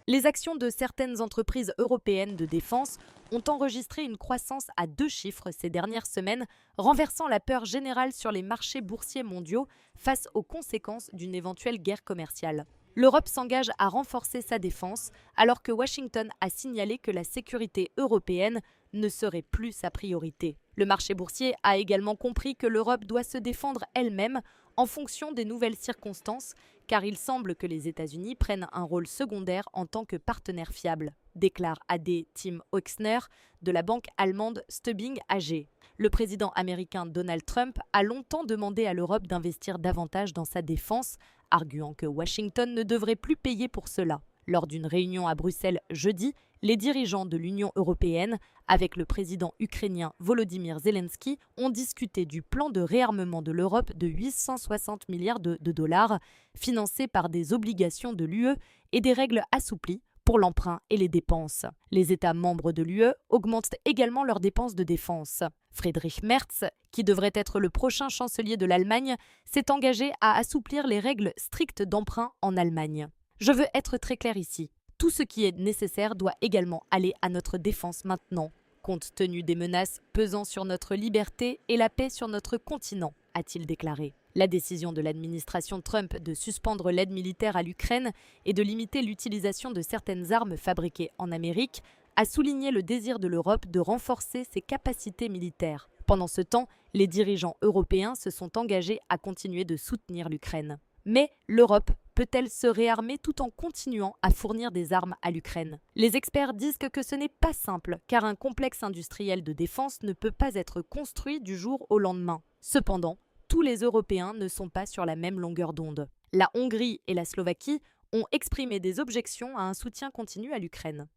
Les actions de certaines entreprises européennes de défense ont enregistré une croissance à 2 chiffres ces dernières semaines, renversant la peur générale sur les marchés boursiers mondiaux face aux conséquences d'une éventuelle guerre commerciale. L'Europe s'engage à renforcer sa défense, alors que Washington a signalé que la sécurité européenne ne serait plus sa priorité. Le marché boursier a également compris que l'Europe doit se défendre elle-même en fonction des nouvelles circonstances, car il semble que les États-Unis prennent un rôle secondaire en tant que partenaire fiable, déclare AD Tim Oechsner de la banque allemande Stubbing AG. Le président américain Donald Trump a longtemps demandé à l'Europe d'investir davantage dans sa défense, arguant que Washington ne devrait plus payer pour cela. Lors d'une réunion à Bruxelles jeudi, les dirigeants de l'Union européenne, avec le président ukrainien Volodymyr Zelensky, ont discuté du plan de réarmement de l'Europe de 860 milliards de dollars, financé par des obligations de l'UE et des règles assouplies pour l'emprunt et les dépenses. Les États membres de l'UE augmentent également leurs dépenses de défense. Friedrich Merz, qui devrait être le prochain chancelier de l'Allemagne, s'est engagé à assouplir les règles strictes d'emprunt en Allemagne. Je veux être très clair ici. Tout ce qui est nécessaire doit également aller à notre défense maintenant, compte tenu des menaces pesant sur notre liberté et la paix sur notre continent, a-t-il déclaré. La décision de l'administration Trump de suspendre l'aide militaire à l'Ukraine et de limiter l'utilisation de certaines armes fabriquées en Amérique a souligné le désir de l'Europe de renforcer ses capacités militaires. Pendant ce temps, les dirigeants européens se sont engagés à continuer de soutenir l'Ukraine. Mais l'Europe peut-elle se réarmer tout en continuant à fournir des armes à l'Ukraine? Les experts disent que ce n'est pas simple, car un complexe industriel de défense ne peut pas être construit du jour au lendemain. Cependant, tous les Européens ne sont pas sur la même longueur d'onde. La Hongrie et la Slovaquie ont exprimé des objections à un soutien continu à l'Ukraine.